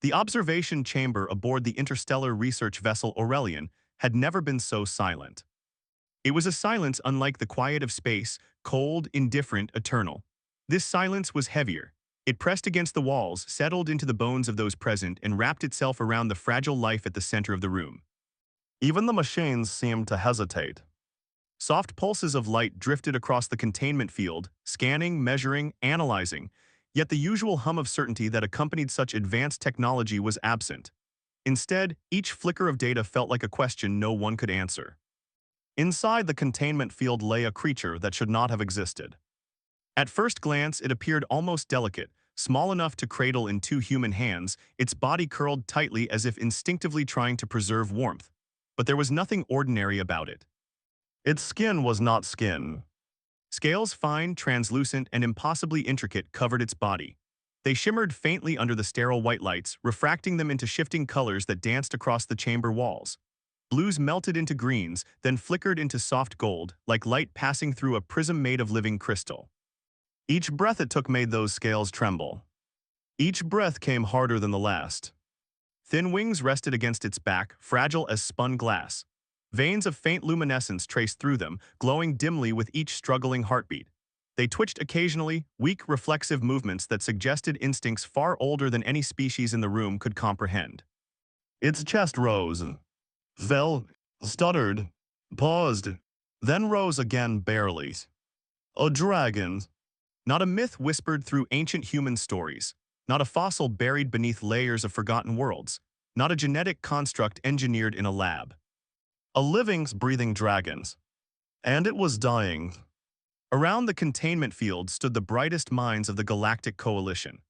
The observation chamber aboard the interstellar research vessel Aurelian had never been so silent. It was a silence unlike the quiet of space, cold, indifferent, eternal. This silence was heavier. It pressed against the walls, settled into the bones of those present, and wrapped itself around the fragile life at the center of the room. Even the machines seemed to hesitate. Soft pulses of light drifted across the containment field, scanning, measuring, analyzing, yet the usual hum of certainty that accompanied such advanced technology was absent. Instead, each flicker of data felt like a question no one could answer. Inside the containment field lay a creature that should not have existed. At first glance, it appeared almost delicate, small enough to cradle in two human hands, its body curled tightly as if instinctively trying to preserve warmth. But there was nothing ordinary about it. Its skin was not skin. Scales, fine, translucent, and impossibly intricate, covered its body. They shimmered faintly under the sterile white lights, refracting them into shifting colors that danced across the chamber walls. Blues melted into greens, then flickered into soft gold, like light passing through a prism made of living crystal. Each breath it took made those scales tremble. Each breath came harder than the last. Thin wings rested against its back, fragile as spun glass. Veins of faint luminescence traced through them, glowing dimly with each struggling heartbeat. They twitched occasionally, weak, reflexive movements that suggested instincts far older than any species in the room could comprehend. Its chest rose, fell, stuttered, paused, then rose again barely. A dragon. Not a myth whispered through ancient human stories, not a fossil buried beneath layers of forgotten worlds, not a genetic construct engineered in a lab. A living, breathing dragon. And it was dying. Around the containment field stood the brightest minds of the Galactic Coalition.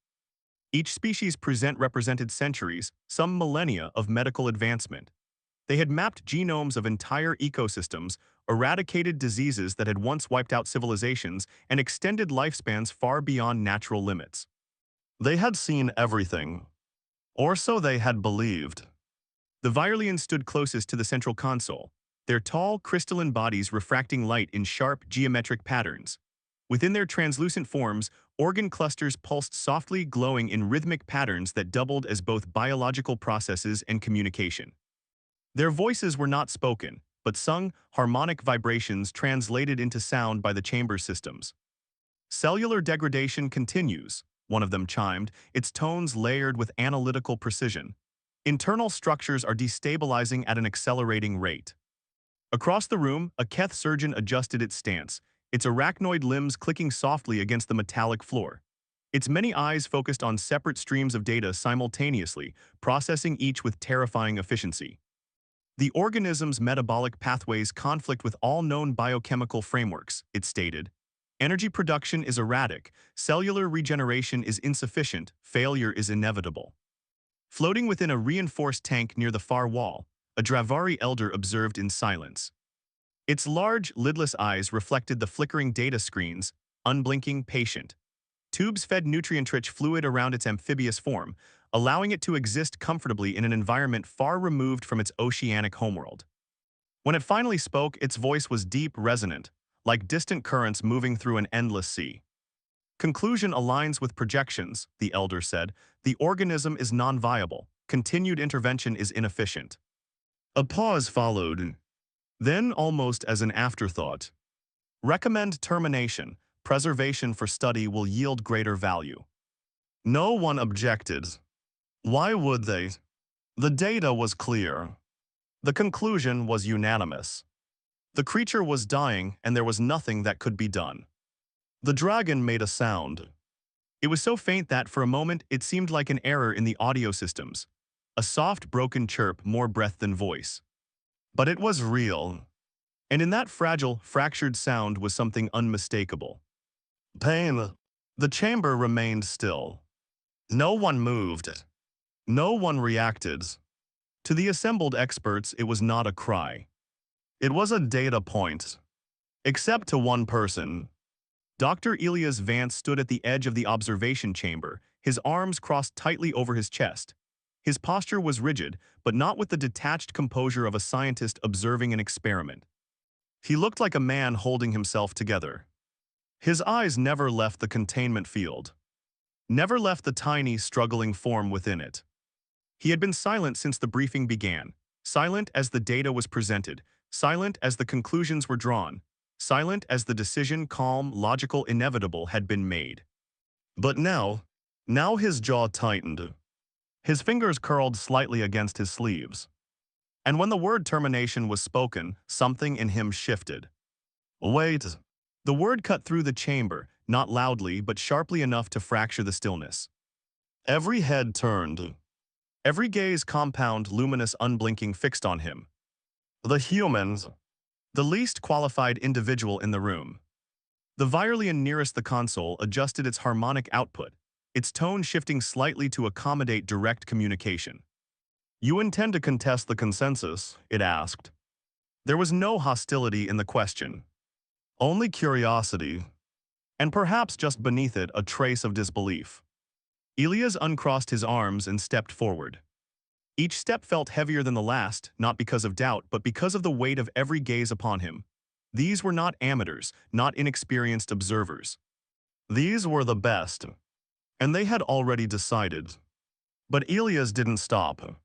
Each species represented centuries, some millennia of medical advancement. They had mapped genomes of entire ecosystems, eradicated diseases that had once wiped out civilizations, and extended lifespans far beyond natural limits. They had seen everything. Or so they had believed. The Virelians stood closest to the central console, their tall, crystalline bodies refracting light in sharp, geometric patterns. Within their translucent forms, organ clusters pulsed softly, glowing in rhythmic patterns that doubled as both biological processes and communication. Their voices were not spoken, but sung, harmonic vibrations translated into sound by the chamber systems. Cellular degradation continues, one of them chimed, its tones layered with analytical precision. Internal structures are destabilizing at an accelerating rate. Across the room, a Keth surgeon adjusted its stance, its arachnoid limbs clicking softly against the metallic floor. Its many eyes focused on separate streams of data simultaneously, processing each with terrifying efficiency. The organism's metabolic pathways conflict with all known biochemical frameworks, it stated. Energy production is erratic, cellular regeneration is insufficient, failure is inevitable. Floating within a reinforced tank near the far wall, a Dravari elder observed in silence. Its large, lidless eyes reflected the flickering data screens, unblinking, patient. Tubes fed nutrient-rich fluid around its amphibious form, allowing it to exist comfortably in an environment far removed from its oceanic homeworld. When it finally spoke, its voice was deep, resonant, like distant currents moving through an endless sea. Conclusion aligns with projections, the elder said. The organism is non-viable. Continued intervention is inefficient. A pause followed. Then, almost as an afterthought, recommend termination. Preservation for study will yield greater value. No one objected. Why would they? The data was clear. The conclusion was unanimous. The creature was dying, and there was nothing that could be done. The dragon made a sound. It was so faint that, for a moment, it seemed like an error in the audio systems. A soft, broken chirp, more breath than voice. But it was real. And in that fragile, fractured sound was something unmistakable. Pain. The chamber remained still. No one moved. No one reacted. To the assembled experts, it was not a cry. It was a data point. Except to one person. Dr. Elias Vance stood at the edge of the observation chamber, his arms crossed tightly over his chest. His posture was rigid, but not with the detached composure of a scientist observing an experiment. He looked like a man holding himself together. His eyes never left the containment field. Never left the tiny, struggling form within it. He had been silent since the briefing began, silent as the data was presented, silent as the conclusions were drawn, silent as the decision, calm, logical, inevitable, had been made. But now his jaw tightened. His fingers curled slightly against his sleeves. And when the word termination was spoken, something in him shifted. Wait. The word cut through the chamber, not loudly but sharply enough to fracture the stillness. Every head turned. Every gaze compound, luminous, unblinking, fixed on him. The humans. The least qualified individual in the room. The violin nearest the console adjusted its harmonic output, its tone shifting slightly to accommodate direct communication. You intend to contest the consensus? It asked. There was no hostility in the question. Only curiosity. And perhaps just beneath it a trace of disbelief. Elias uncrossed his arms and stepped forward. Each step felt heavier than the last, not because of doubt, but because of the weight of every gaze upon him. These were not amateurs, not inexperienced observers. These were the best. And they had already decided. But Elias didn't stop.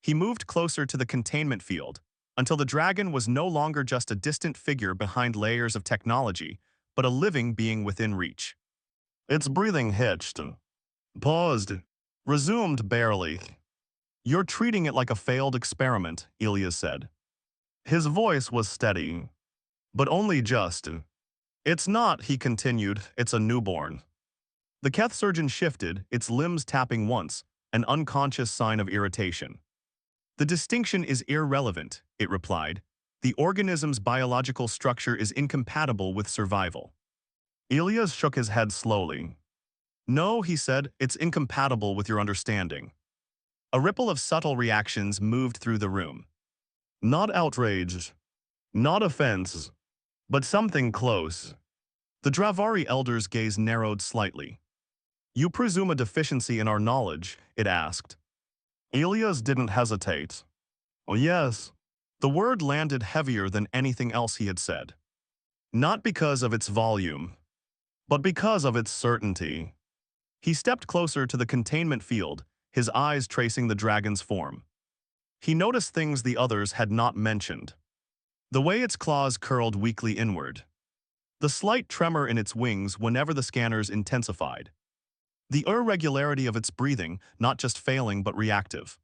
He moved closer to the containment field, until the dragon was no longer just a distant figure behind layers of technology, but a living being within reach. Its breathing hitched. Paused. Resumed barely. You're treating it like a failed experiment, Elias said. His voice was steady. But only just. It's not, he continued, it's a newborn. The Keth surgeon shifted, its limbs tapping once, an unconscious sign of irritation. The distinction is irrelevant, it replied. The organism's biological structure is incompatible with survival. Elias shook his head slowly. No, he said, it's incompatible with your understanding. A ripple of subtle reactions moved through the room. Not outrage, not offense, but something close. The Dravari elder's gaze narrowed slightly. You presume a deficiency in our knowledge, it asked. Elias didn't hesitate. Oh yes. The word landed heavier than anything else he had said. Not because of its volume, but because of its certainty. He stepped closer to the containment field, his eyes tracing the dragon's form. He noticed things the others had not mentioned. The way its claws curled weakly inward. The slight tremor in its wings whenever the scanners intensified. The irregularity of its breathing, not just failing but reactive.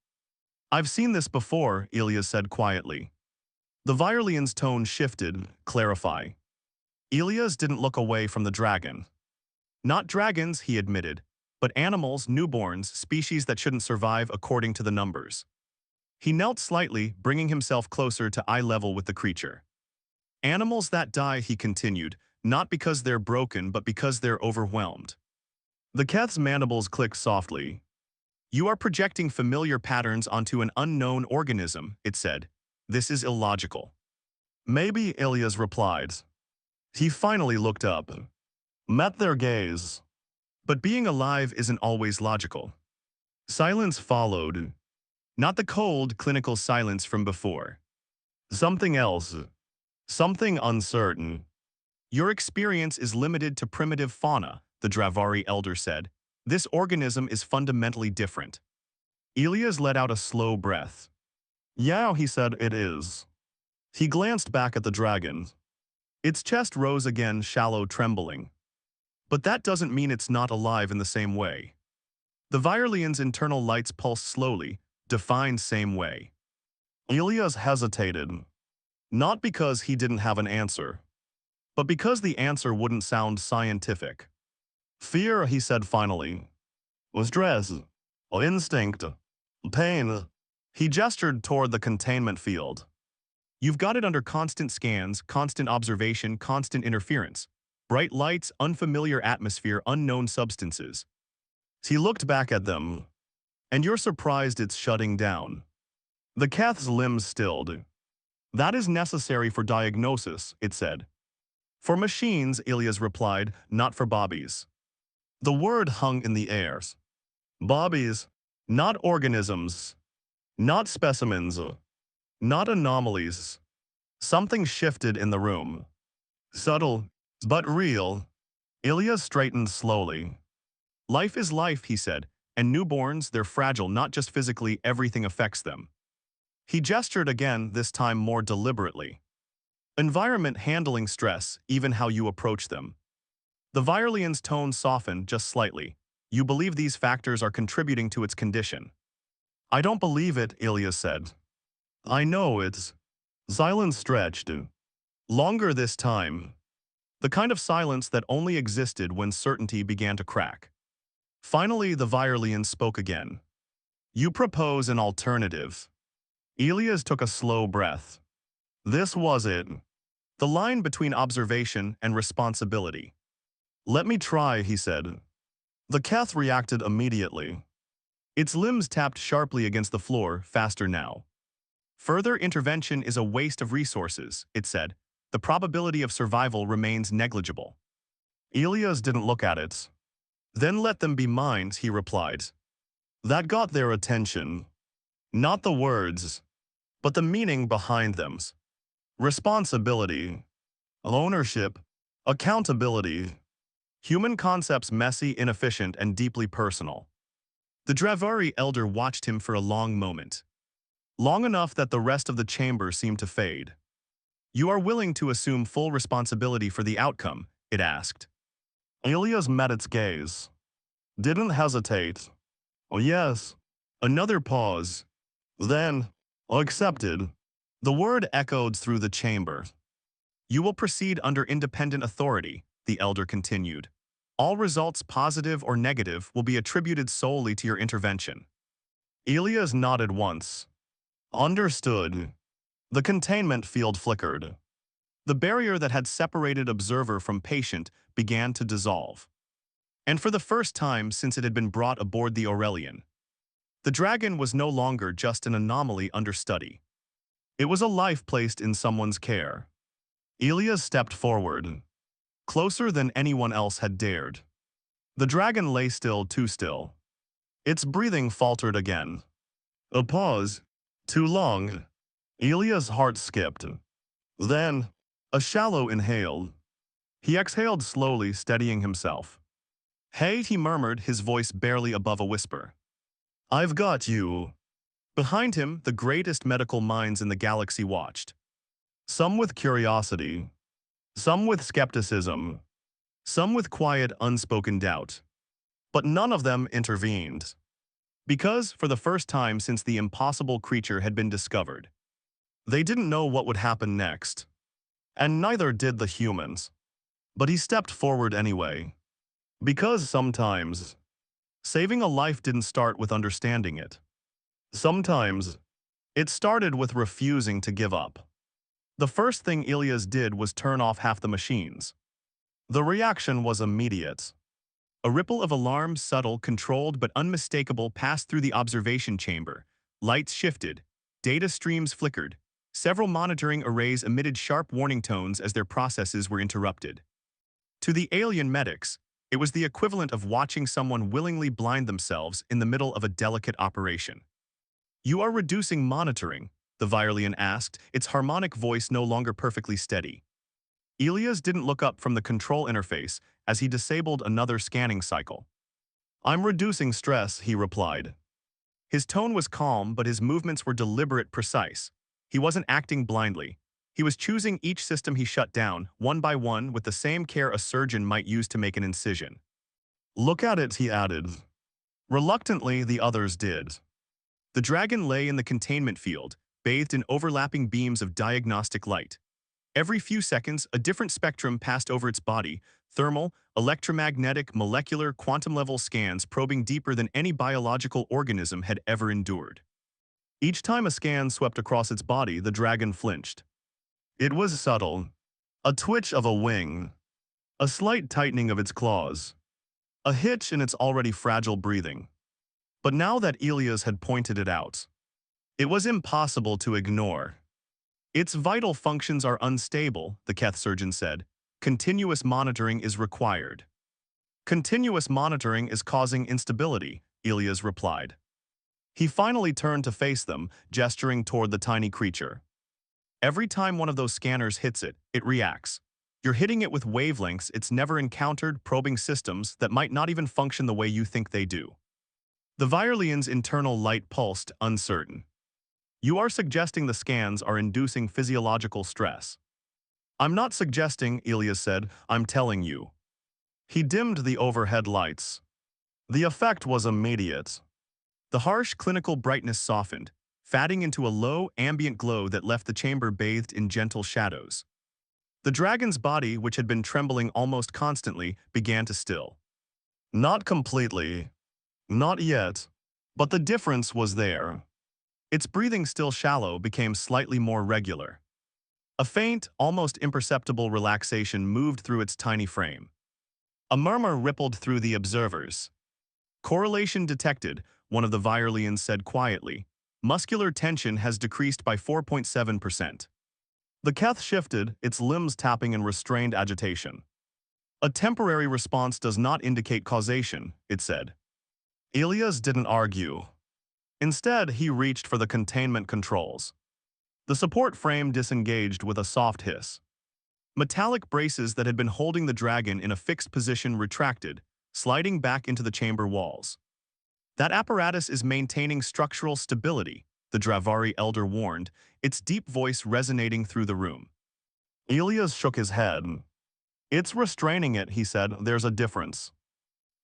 I've seen this before, Elias said quietly. The violin's tone shifted, clarify. Elias didn't look away from the dragon. Not dragons, he admitted, but animals, newborns, species that shouldn't survive according to the numbers. He knelt slightly, bringing himself closer to eye level with the creature. Animals that die, he continued, not because they're broken but because they're overwhelmed. The Keth's mandibles clicked softly. You are projecting familiar patterns onto an unknown organism, it said. This is illogical. Maybe, Elias replied. He finally looked up. Met their gaze. But being alive isn't always logical. Silence followed. Not the cold, clinical silence from before. Something else. Something uncertain. Your experience is limited to primitive fauna, the Dravari elder said. This organism is fundamentally different. Elias let out a slow breath. Yeah, he said, it is. He glanced back at the dragon. Its chest rose again, shallow, trembling. But that doesn't mean it's not alive in the same way. The violin's internal lights pulsed slowly, defined same way. Elias hesitated. Not because he didn't have an answer, but because the answer wouldn't sound scientific. Fear, he said finally. Stress. Instinct. Pain. He gestured toward the containment field. You've got it under constant scans, constant observation, constant interference. Bright lights, unfamiliar atmosphere, unknown substances. He looked back at them. And you're surprised it's shutting down. The Keth's limbs stilled. That is necessary for diagnosis, it said. For machines, Elias replied, not for bobbies. The word hung in the air. Bobbies, not organisms, not specimens, not anomalies. Something shifted in the room. Subtle, but real. Elias straightened slowly. Life is life, he said, And newborns, they're fragile, not just physically, everything affects them. He gestured again, this time more deliberately. Environment handling stress, even how you approach them. The Viralian's tone softened just slightly. You believe these factors are contributing to its condition. I don't believe it, Ilya said. I know it's. Silence stretched. Longer this time. The kind of silence that only existed when certainty began to crack. Finally, the Viralian spoke again. You propose an alternative. Elias took a slow breath. This was it. The line between observation and responsibility. Let me try, he said. The Keth reacted immediately. Its limbs tapped sharply against the floor, faster now. Further intervention is a waste of resources, it said. The probability of survival remains negligible. Elias didn't look at it. Then let them be mined, he replied. That got their attention. Not the words, but the meaning behind them. Responsibility, ownership, accountability. Human concepts messy, inefficient, and deeply personal. The Dravari elder watched him for a long moment. Long enough that the rest of the chamber seemed to fade. You are willing to assume full responsibility for the outcome, it asked. Elias met its gaze. Didn't hesitate. Oh yes. Another pause. Then, accepted. The word echoed through the chamber. You will proceed under independent authority, the elder continued. All results, positive or negative, will be attributed solely to your intervention. Elias nodded once. Understood. The containment field flickered. The barrier that had separated observer from patient began to dissolve. And for the first time since it had been brought aboard the Aurelian, the dragon was no longer just an anomaly under study. It was a life placed in someone's care. Elias stepped forward, closer than anyone else had dared. The dragon lay still, too still. Its breathing faltered again. A pause. Too long. Elias' heart skipped. Then, a shallow inhale. He exhaled slowly, steadying himself. Hey, he murmured, his voice barely above a whisper. I've got you. Behind him, the greatest medical minds in the galaxy watched. Some with curiosity. Some with skepticism. Some with quiet, unspoken doubt. But none of them intervened. Because, for the first time since the impossible creature had been discovered, they didn't know what would happen next. And neither did the humans. But he stepped forward anyway. Because sometimes, saving a life didn't start with understanding it. Sometimes, it started with refusing to give up. The first thing Elias did was turn off half the machines. The reaction was immediate. A ripple of alarm, subtle, controlled, but unmistakable, passed through the observation chamber. Lights shifted. Data streams flickered. Several monitoring arrays emitted sharp warning tones as their processes were interrupted. To the alien medics, it was the equivalent of watching someone willingly blind themselves in the middle of a delicate operation. You are reducing monitoring, the Viralian asked, its harmonic voice no longer perfectly steady. Elias didn't look up from the control interface as he disabled another scanning cycle. I'm reducing stress, he replied. His tone was calm, but his movements were deliberate, precise. He wasn't acting blindly. He was choosing each system he shut down, one by one, with the same care a surgeon might use to make an incision. Look at it, he added. Reluctantly, the others did. The dragon lay in the containment field, bathed in overlapping beams of diagnostic light. Every few seconds, a different spectrum passed over its body, thermal, electromagnetic, molecular, quantum-level scans probing deeper than any biological organism had ever endured. Each time a scan swept across its body, the dragon flinched. It was subtle. A twitch of a wing. A slight tightening of its claws. A hitch in its already fragile breathing. But now that Elias had pointed it out, it was impossible to ignore. Its vital functions are unstable, the Keth surgeon said. Continuous monitoring is required. Continuous monitoring is causing instability, Elias replied. He finally turned to face them, gesturing toward the tiny creature. Every time one of those scanners hits it, it reacts. You're hitting it with wavelengths it's never encountered, probing systems that might not even function the way you think they do. The Virelian's internal light pulsed, uncertain. You are suggesting the scans are inducing physiological stress. I'm not suggesting, Elias said, I'm telling you. He dimmed the overhead lights. The effect was immediate. The harsh clinical brightness softened, fatting into a low, ambient glow that left the chamber bathed in gentle shadows. The dragon's body, which had been trembling almost constantly, began to still. Not completely. Not yet. But the difference was there. Its breathing, still shallow, became slightly more regular. A faint, almost imperceptible relaxation moved through its tiny frame. A murmur rippled through the observers. Correlation detected, one of the Virelians said quietly. Muscular tension has decreased by 4.7%. The Keth shifted, its limbs tapping in restrained agitation. A temporary response does not indicate causation, it said. Elias didn't argue. Instead, he reached for the containment controls. The support frame disengaged with a soft hiss. Metallic braces that had been holding the dragon in a fixed position retracted, sliding back into the chamber walls. That apparatus is maintaining structural stability, the Dravari elder warned, its deep voice resonating through the room. Elias shook his head. It's restraining it, he said. There's a difference.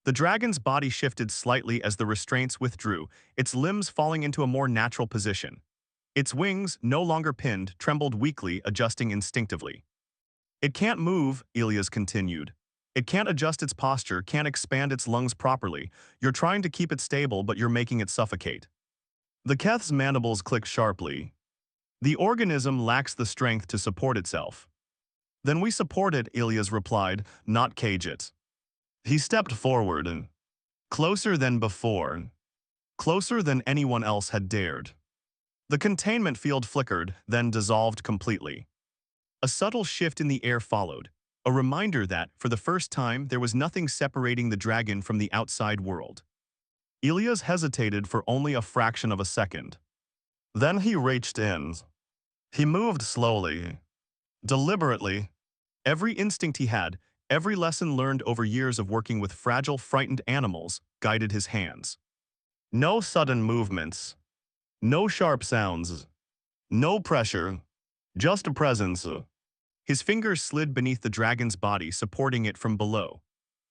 The dragon's body shifted slightly as the restraints withdrew, its limbs falling into a more natural position. Its wings, no longer pinned, trembled weakly, adjusting instinctively. It can't move, Elias continued. It can't adjust its posture, can't expand its lungs properly. You're trying to keep it stable, but you're making it suffocate. The Keth's mandibles clicked sharply. The organism lacks the strength to support itself. Then we support it, Elias replied, not cage it. He stepped forward, closer than before, closer than anyone else had dared. The containment field flickered, then dissolved completely. A subtle shift in the air followed, a reminder that, for the first time, there was nothing separating the dragon from the outside world. Elias hesitated for only a fraction of a second. Then he reached in. He moved slowly, deliberately. Every instinct he had, every lesson learned over years of working with fragile, frightened animals, guided his hands. No sudden movements. No sharp sounds. No pressure. Just a presence. His fingers slid beneath the dragon's body, supporting it from below.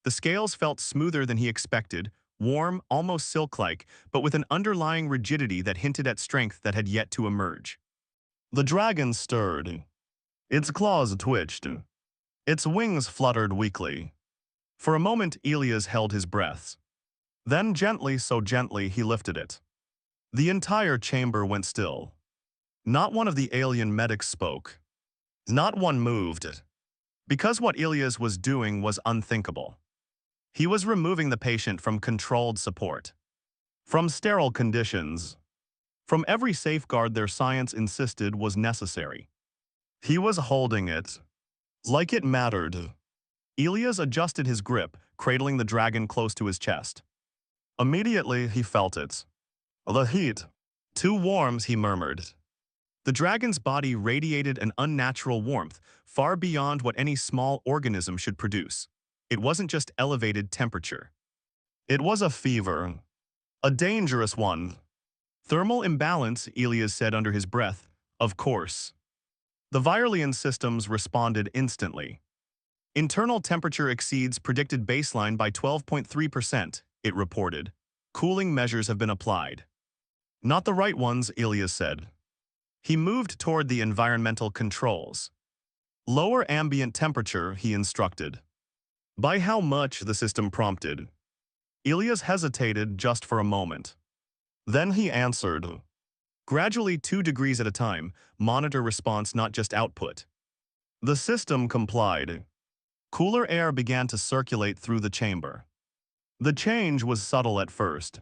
The scales felt smoother than he expected, warm, almost silk-like, but with an underlying rigidity that hinted at strength that had yet to emerge. The dragon stirred. Its claws twitched. Its wings fluttered weakly. For a moment, Elias held his breath. Then gently, so gently, he lifted it. The entire chamber went still. Not one of the alien medics spoke. Not one moved. Because what Elias was doing was unthinkable. He was removing the patient from controlled support. From sterile conditions. From every safeguard their science insisted was necessary. He was holding it. Like it mattered. Elias adjusted his grip, cradling the dragon close to his chest. Immediately, he felt it. The heat. Too warm, he murmured. The dragon's body radiated an unnatural warmth, far beyond what any small organism should produce. It wasn't just elevated temperature. It was a fever. A dangerous one. Thermal imbalance, Elias said under his breath. Of course. The Virelian systems responded instantly. Internal temperature exceeds predicted baseline by 12.3%, it reported. Cooling measures have been applied. Not the right ones, Elias said. He moved toward the environmental controls. Lower ambient temperature, he instructed. By how much, the system prompted. Elias hesitated just for a moment. Then he answered. Gradually 2 degrees at a time, monitor response, not just output. The system complied. Cooler air began to circulate through the chamber. The change was subtle at first.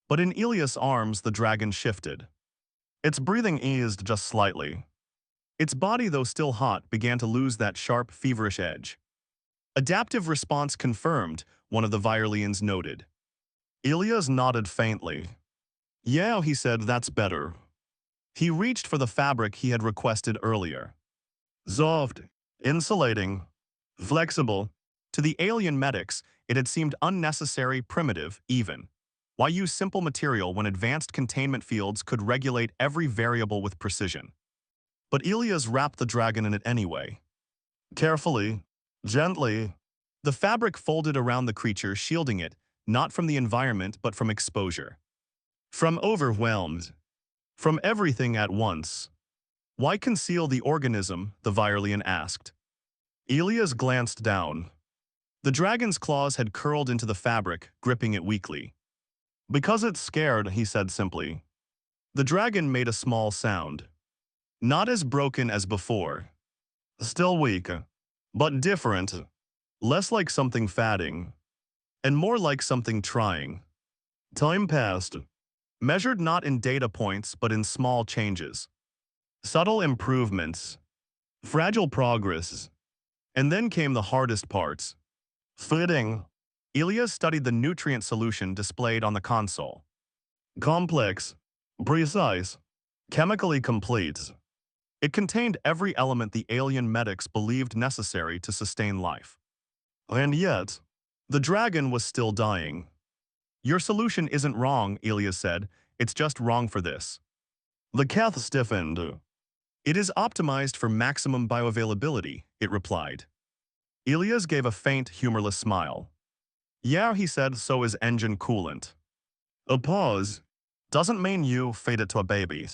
But in Elias' arms, the dragon shifted. Its breathing eased just slightly. Its body, though still hot, began to lose that sharp, feverish edge. Adaptive response confirmed, one of the Virelians noted. Elias nodded faintly. Yeah, he said, that's better. He reached for the fabric he had requested earlier. Soft, insulating, flexible. To the alien medics, it had seemed unnecessary, primitive, even. Why use simple material when advanced containment fields could regulate every variable with precision? But Elias wrapped the dragon in it anyway. Carefully, gently. The fabric folded around the creature, shielding it, not from the environment but from exposure. From overwhelmed. From everything at once. Why conceal the organism? The Virelian asked. Elias glanced down. The dragon's claws had curled into the fabric, gripping it weakly. Because it's scared, he said simply. The dragon made a small sound. Not as broken as before. Still weak, but different. Less like something fatting, and more like something trying. Time passed, measured not in data points but in small changes. Subtle improvements, fragile progress. And then came the hardest parts. Fitting. Elias studied the nutrient solution displayed on the console. Complex, precise, chemically complete. It contained every element the alien medics believed necessary to sustain life. And yet, the dragon was still dying. Your solution isn't wrong, Elias said. It's just wrong for this. The cat stiffened. It is optimized for maximum bioavailability, it replied. Elias gave a faint, humorless smile. Yeah, he said, so is engine coolant. A pause. Doesn't mean you feed it to a baby.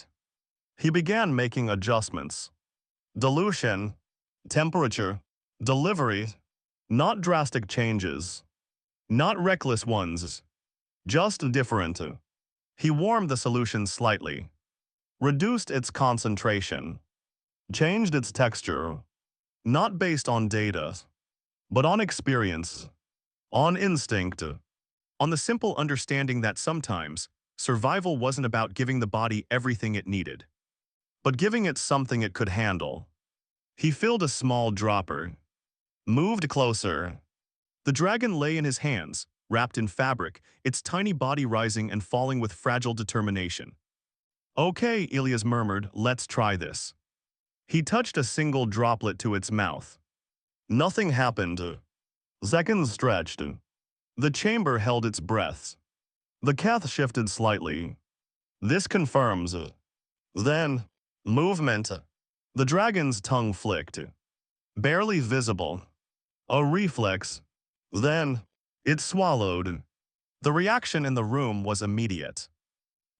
He began making adjustments. Dilution, temperature, delivery, not drastic changes, not reckless ones, just different. He warmed the solution slightly, reduced its concentration, changed its texture, not based on data, but on experience, on instinct, on the simple understanding that sometimes survival wasn't about giving the body everything it needed, but giving it something it could handle. He filled a small dropper, moved closer. The dragon lay in his hands, wrapped in fabric, its tiny body rising and falling with fragile determination. Okay, Elias murmured, let's try this. He touched a single droplet to its mouth. Nothing happened. Seconds stretched. The chamber held its breath. The cath shifted slightly. This confirms. Then, movement. The dragon's tongue flicked. Barely visible. A reflex. Then, it swallowed. The reaction in the room was immediate.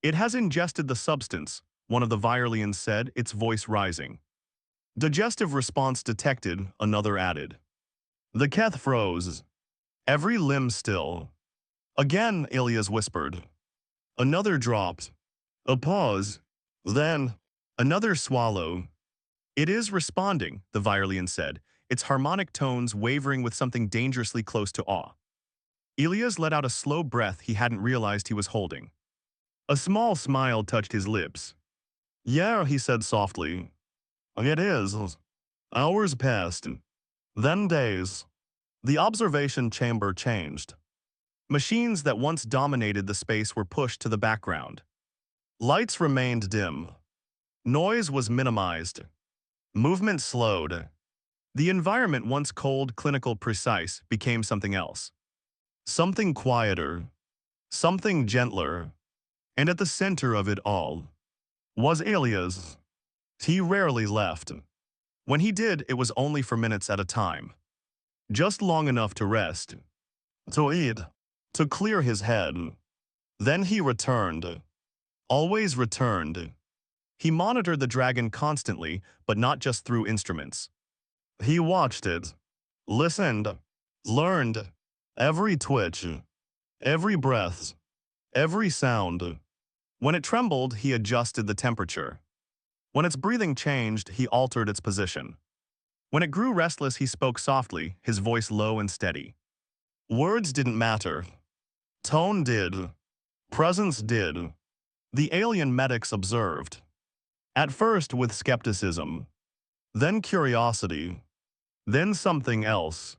It has ingested the substance, one of the Virelians said, its voice rising. Digestive response detected, another added. The cath froze. Every limb still. Again, Elias whispered. Another dropped. A pause. Then, another swallow. It is responding, the Virelian said, its harmonic tones wavering with something dangerously close to awe. Elias let out a slow breath he hadn't realized he was holding. A small smile touched his lips. Yeah, he said softly. It is. Hours passed. Then days. The observation chamber changed. Machines that once dominated the space were pushed to the background. Lights remained dim. Noise was minimized. Movement slowed. The environment, once cold, clinical, precise, became something else. Something quieter. Something gentler. And at the center of it all was Elias. He rarely left. When he did, it was only for minutes at a time. Just long enough to rest, to eat, to clear his head. Then he returned. Always returned. He monitored the dragon constantly, but not just through instruments. He watched it, listened, learned, every twitch, every breath, every sound. When it trembled, he adjusted the temperature. When its breathing changed, he altered its position. When it grew restless, he spoke softly, his voice low and steady. Words didn't matter. Tone did. Presence did. The alien medics observed. At first with skepticism. Then curiosity. Then something else.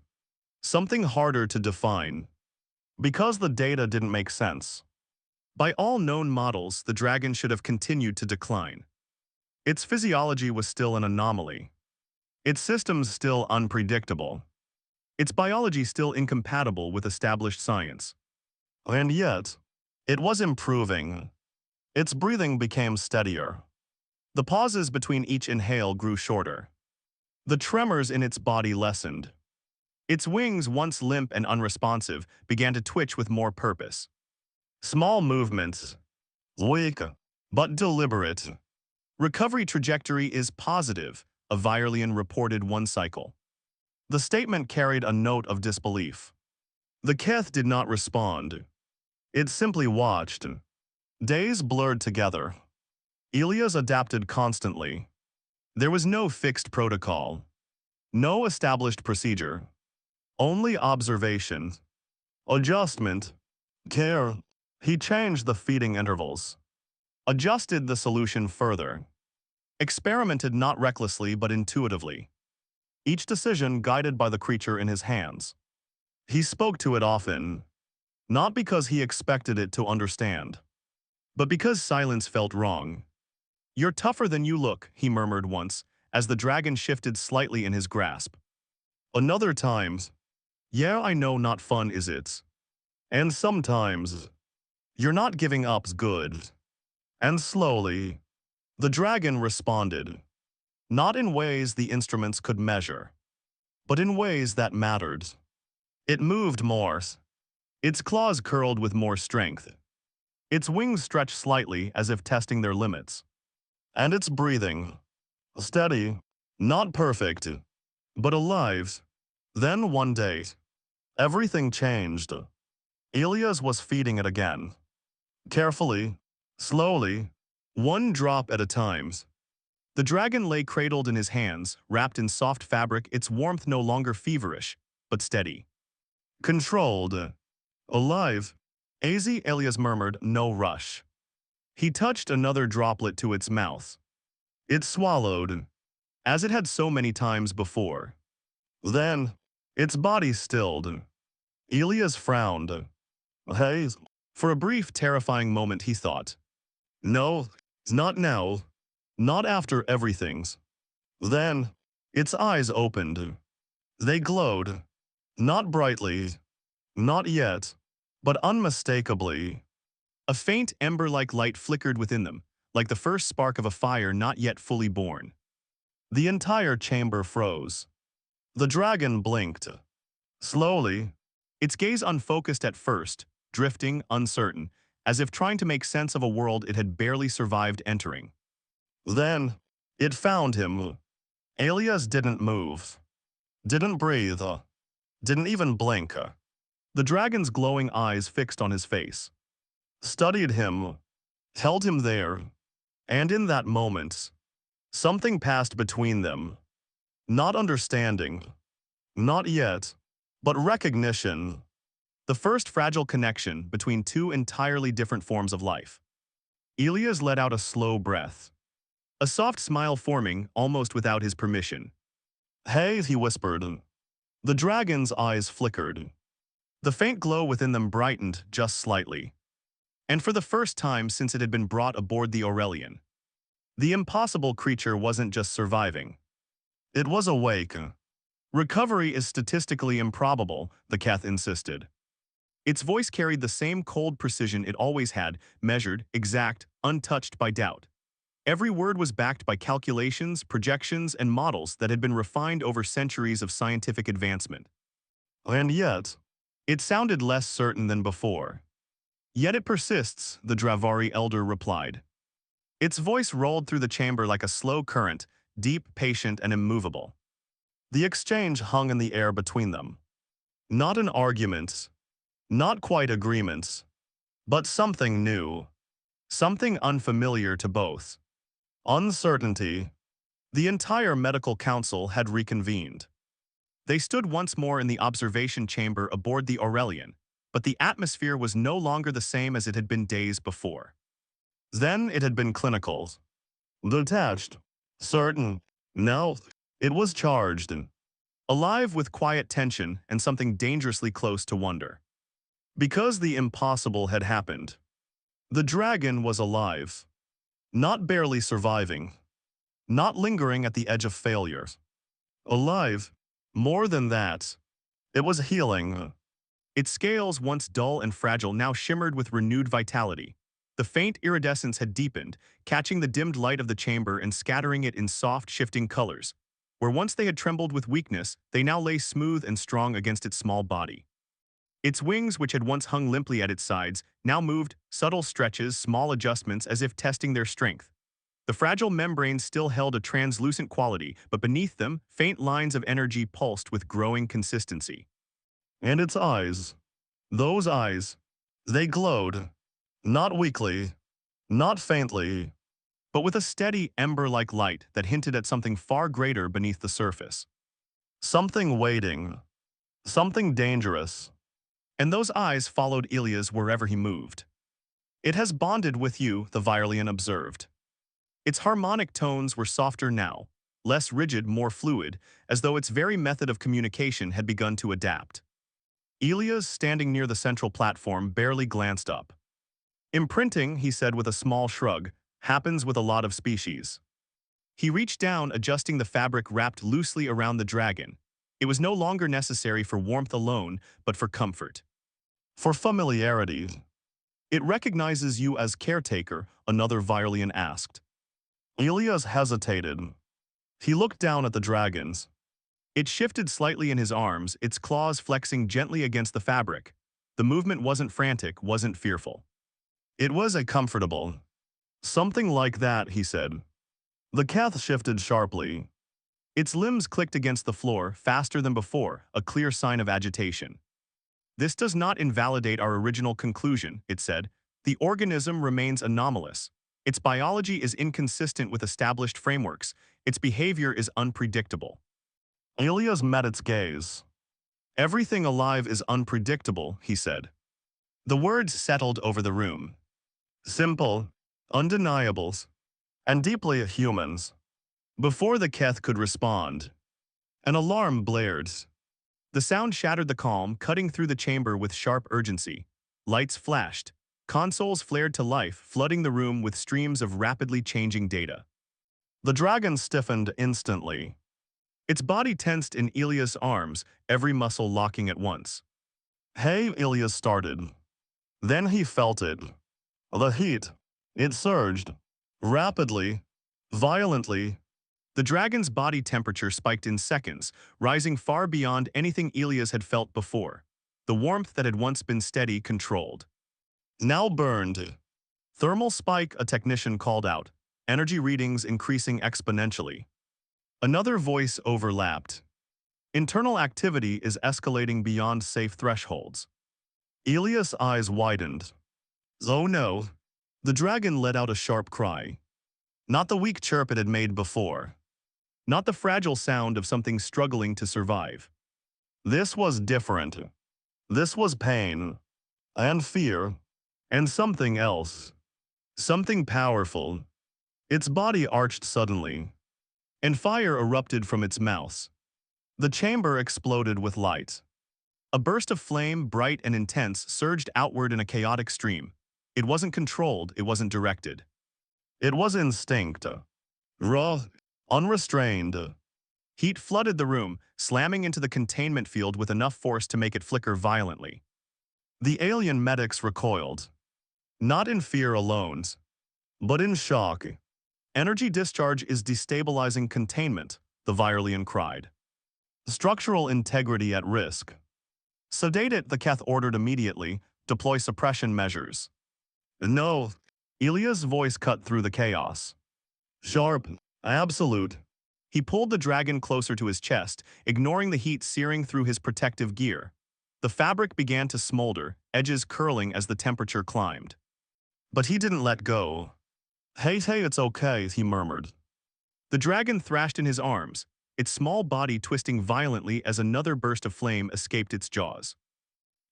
Something harder to define. Because the data didn't make sense. By all known models, the dragon should have continued to decline. Its physiology was still an anomaly. Its systems still unpredictable. Its biology still incompatible with established science. And yet, It was improving. Its breathing became steadier. The pauses between each inhale grew shorter. The tremors in its body lessened. Its wings, once limp and unresponsive, began to twitch with more purpose. Small movements, weak, but deliberate. Recovery trajectory is positive, a Virelian reported one cycle. The statement carried a note of disbelief. The Keth did not respond. It simply watched. Days blurred together. Elias adapted constantly. There was no fixed protocol. No established procedure. Only observation. Adjustment. Care. He changed the feeding intervals. Adjusted the solution further. Experimented not recklessly but intuitively. Each decision guided by the creature in his hands. He spoke to it often, not because he expected it to understand, but because silence felt wrong. "You're tougher than you look," he murmured once, as the dragon shifted slightly in his grasp. Another times, "Yeah, I know not fun is it. And sometimes, you're not giving up's good." And slowly, the dragon responded, not in ways the instruments could measure, but in ways that mattered. It moved more. Its claws curled with more strength. Its wings stretched slightly as if testing their limits. And its breathing, steady, not perfect, but alive. Then one day, everything changed. Elias was feeding it again. Carefully, slowly, one drop at a time. The dragon lay cradled in his hands, wrapped in soft fabric, its warmth no longer feverish, but steady. Controlled. Alive. Elias murmured, "No rush." He touched another droplet to its mouth. It swallowed, as it had so many times before. Then, its body stilled. Elias frowned. "Hey." For a brief, terrifying moment he thought, "No, not now. Not after everything's." Then, its eyes opened. They glowed. Not brightly. Not yet. But unmistakably. A faint ember-like light flickered within them, like the first spark of a fire not yet fully born. The entire chamber froze. The dragon blinked. Slowly, its gaze unfocused at first, drifting, uncertain, as if trying to make sense of a world it had barely survived entering. Then, it found him. Elias didn't move. Didn't breathe. Didn't even blink. The dragon's glowing eyes fixed on his face. Studied him. Held him there. And in that moment, something passed between them. Not understanding. Not yet. But recognition. The first fragile connection between two entirely different forms of life. Elias let out a slow breath. A soft smile forming almost without his permission. "Hey," he whispered. The dragon's eyes flickered. The faint glow within them brightened just slightly. And for the first time since it had been brought aboard the Aurelian, the impossible creature wasn't just surviving. It was awake. "Recovery is statistically improbable," the Keth insisted. Its voice carried the same cold precision it always had, measured, exact, untouched by doubt. Every word was backed by calculations, projections, and models that had been refined over centuries of scientific advancement. And yet, it sounded less certain than before. "Yet it persists," the Dravari elder replied. Its voice rolled through the chamber like a slow current, deep, patient, and immovable. The exchange hung in the air between them. Not an argument, not quite agreement, but something new, something unfamiliar to both. Uncertainty. The entire medical council had reconvened. They stood once more in the observation chamber aboard the Aurelian, but the atmosphere was no longer the same as it had been days before. Then it had been clinical. Detached. Certain. Now, it was charged. Alive with quiet tension and something dangerously close to wonder. Because the impossible had happened. The dragon was alive. Not barely surviving. Not lingering at the edge of failure. Alive. More than that. It was healing. Its scales, once dull and fragile, now shimmered with renewed vitality. The faint iridescence had deepened, catching the dimmed light of the chamber and scattering it in soft, shifting colors. Where once they had trembled with weakness, they now lay smooth and strong against its small body. Its wings, which had once hung limply at its sides, now moved, subtle stretches, small adjustments as if testing their strength. The fragile membranes still held a translucent quality, but beneath them, faint lines of energy pulsed with growing consistency. And its eyes. Those eyes. They glowed. Not weakly, not faintly, but with a steady, ember-like light that hinted at something far greater beneath the surface. Something waiting. Something dangerous. And those eyes followed Ilias wherever he moved. It has bonded with you, the Violian observed. Its harmonic tones were softer now, less rigid, more fluid, as though its very method of communication had begun to adapt. Ilias, standing near the central platform, barely glanced up. Imprinting, he said with a small shrug, happens with a lot of species. He reached down, adjusting the fabric wrapped loosely around the dragon. It was no longer necessary for warmth alone, but for comfort. For familiarity. It recognizes you as caretaker, another Violian asked. Ilias hesitated. He looked down at the dragons. It shifted slightly in his arms, its claws flexing gently against the fabric. The movement wasn't frantic, wasn't fearful. It was a comfortable. Something like that, he said. The Keth shifted sharply. Its limbs clicked against the floor, faster than before, a clear sign of agitation. This does not invalidate our original conclusion, it said. The organism remains anomalous. Its biology is inconsistent with established frameworks. Its behavior is unpredictable. Ilias met its gaze. Everything alive is unpredictable, he said. The words settled over the room. Simple, undeniables, and deeply humans. Before the Keth could respond, an alarm blared. The sound shattered the calm, cutting through the chamber with sharp urgency. Lights flashed. Consoles flared to life, flooding the room with streams of rapidly changing data. The dragon stiffened instantly. Its body tensed in Ilias' arms, every muscle locking at once. Hey, Ilias started. Then he felt it. The heat. It surged. Rapidly. Violently. The dragon's body temperature spiked in seconds, rising far beyond anything Ilias had felt before. The warmth that had once been steady, controlled. Now burned. Thermal spike, a technician called out, energy readings increasing exponentially. Another voice overlapped. Internal activity is escalating beyond safe thresholds. Ilias' eyes widened. Oh no. The dragon let out a sharp cry. Not the weak chirp it had made before. Not the fragile sound of something struggling to survive. This was different. This was pain. And fear. And something else. Something powerful. Its body arched suddenly. And fire erupted from its mouth. The chamber exploded with light. A burst of flame, bright and intense, surged outward in a chaotic stream. It wasn't controlled, it wasn't directed. It was instinct. Raw, unrestrained. Heat flooded the room, slamming into the containment field with enough force to make it flicker violently. The alien medics recoiled. Not in fear alone, but in shock. Energy discharge is destabilizing containment, the Violian cried. Structural integrity at risk. Sedate it, the Keth ordered immediately. Deploy suppression measures. No. Ilias' voice cut through the chaos. Sharp. Absolute. He pulled the dragon closer to his chest, ignoring the heat searing through his protective gear. The fabric began to smolder, edges curling as the temperature climbed. But he didn't let go. Hey, it's okay, he murmured. The dragon thrashed in his arms, its small body twisting violently as another burst of flame escaped its jaws.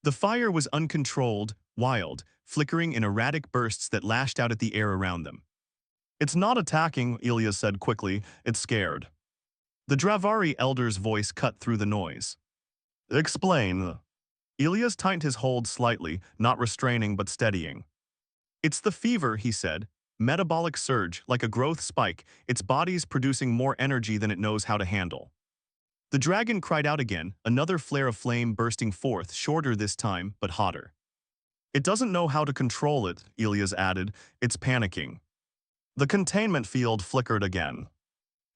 The fire was uncontrolled, wild, flickering in erratic bursts that lashed out at the air around them. It's not attacking, Ilias said quickly, it's scared. The Dravari elder's voice cut through the noise. Explain. Ilias tightened his hold slightly, not restraining but steadying. It's the fever, he said. Metabolic surge, like a growth spike, its body's producing more energy than it knows how to handle. The dragon cried out again, another flare of flame bursting forth, shorter this time, but hotter. It doesn't know how to control it, Elias added. It's panicking. The containment field flickered again.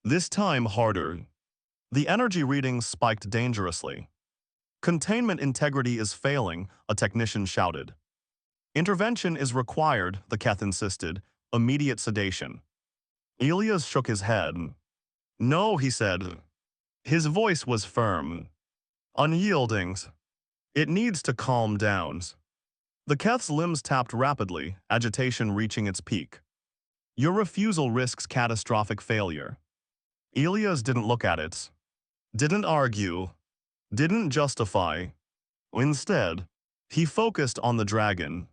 This time harder. The energy readings spiked dangerously. Containment integrity is failing, a technician shouted. Intervention is required, the Keth insisted. Immediate sedation. Elias shook his head. No, he said. His voice was firm. Unyielding. It needs to calm down. The Keth's limbs tapped rapidly, agitation reaching its peak. Your refusal risks catastrophic failure. Elias didn't look at it. Didn't argue. Didn't justify. Instead, he focused on the dragon.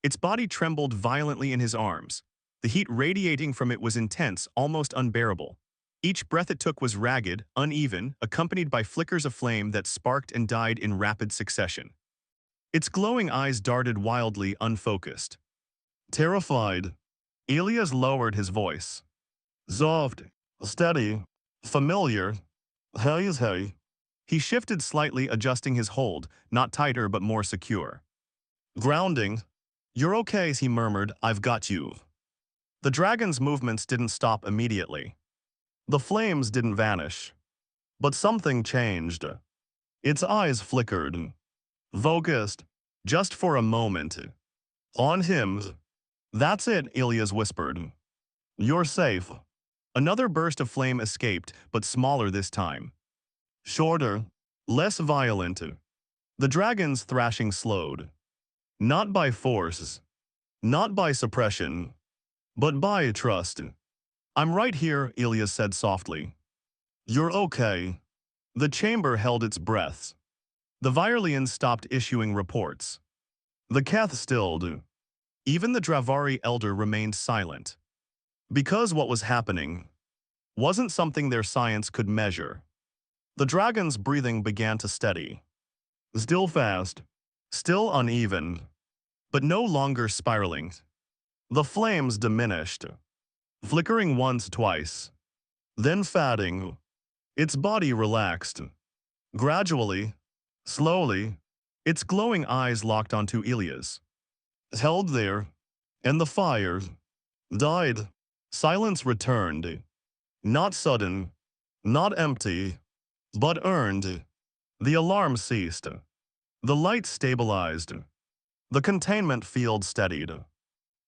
Its body trembled violently in his arms. The heat radiating from it was intense, almost unbearable. Each breath it took was ragged, uneven, accompanied by flickers of flame that sparked and died in rapid succession. Its glowing eyes darted wildly, unfocused. Terrified, Elias lowered his voice. Soft, steady, familiar. Hey. He shifted slightly, adjusting his hold, not tighter but more secure. Grounding. You're okay, he murmured. I've got you. The dragon's movements didn't stop immediately. The flames didn't vanish. But something changed. Its eyes flickered. Focused. Just for a moment. On him. That's it, Elias whispered. You're safe. Another burst of flame escaped, but smaller this time. Shorter. Less violent. The dragon's thrashing slowed. Not by force. Not by suppression. But by trust. I'm right here, Elias said softly. You're okay. The chamber held its breath. The Virelians stopped issuing reports. The Keth stilled. Even the Dravari elder remained silent. Because what was happening wasn't something their science could measure. The dragon's breathing began to steady. Still fast. Still uneven. But no longer spiraling. The flames diminished. Flickering once, twice. Then fading. Its body relaxed. Gradually. Slowly. Its glowing eyes locked onto Elias. Held there. And the fire died. Silence returned. Not sudden. Not empty. But earned. The alarm ceased. The light stabilized. The containment field steadied.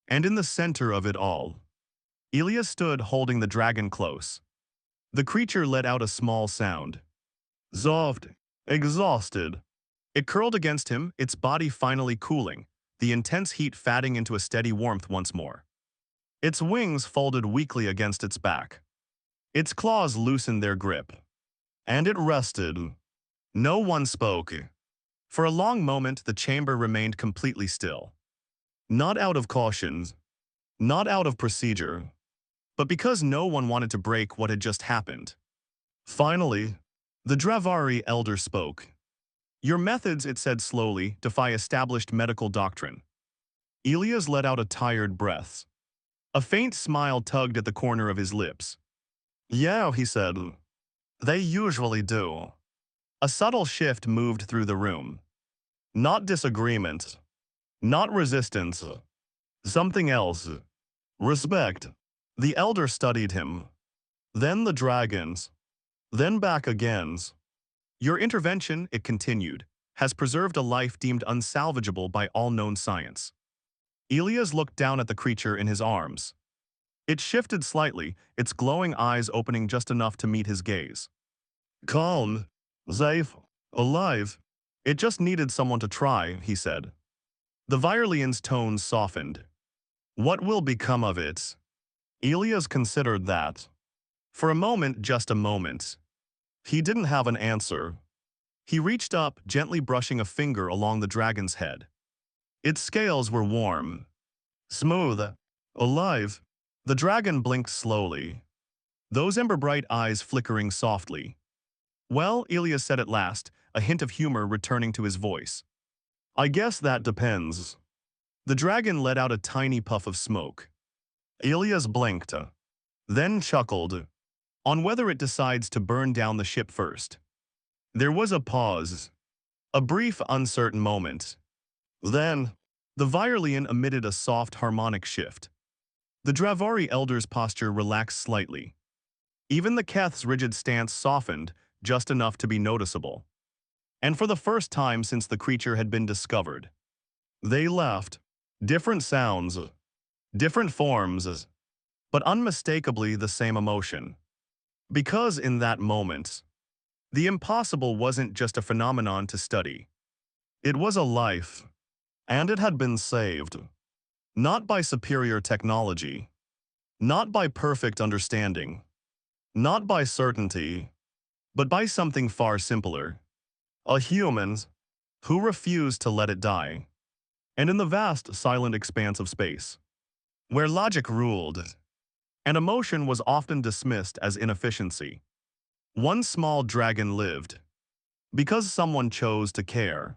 And in the center of it all, Elias stood holding the dragon close. The creature let out a small sound. Soft. Exhausted. It curled against him, its body finally cooling, the intense heat fatting into a steady warmth once more. Its wings folded weakly against its back. Its claws loosened their grip. And it rested. No one spoke. For a long moment, the chamber remained completely still. Not out of caution. Not out of procedure. But because no one wanted to break what had just happened. Finally, the Dravari elder spoke. Your methods, it said slowly, defy established medical doctrine. Elias let out a tired breath. A faint smile tugged at the corner of his lips. Yeah, he said. They usually do. A subtle shift moved through the room. Not disagreement. Not resistance. Something else. Respect. The elder studied him. Then the dragons. Then back again. Your intervention, it continued, has preserved a life deemed unsalvageable by all known science. Elias looked down at the creature in his arms. It shifted slightly, its glowing eyes opening just enough to meet his gaze. Calm. Safe. Alive. It just needed someone to try, he said. The Virelian's tones softened. What will become of it? Elias considered that. For a moment, just a moment. He didn't have an answer. He reached up, gently brushing a finger along the dragon's head. Its scales were warm. Smooth. Alive. The dragon blinked slowly. Those ember-bright eyes flickering softly. Well, Elias said at last, a hint of humor returning to his voice. I guess that depends. The dragon let out a tiny puff of smoke. Elias blinked. Then chuckled. on whether it decides to burn down the ship first. There was a pause, a brief, uncertain moment. Then, the Virelian emitted a soft harmonic shift. The Dravari elder's posture relaxed slightly. Even the Keth's rigid stance softened, just enough to be noticeable. And for the first time since the creature had been discovered, they left. Different sounds, different forms, but unmistakably the same emotion. Because in that moment, the impossible wasn't just a phenomenon to study. It was a life, and it had been saved. Not by superior technology, not by perfect understanding, not by certainty, but by something far simpler. A human who refused to let it die. And in the vast, silent expanse of space, where logic ruled, and emotion was often dismissed as inefficiency, one small dragon lived. Because someone chose to care.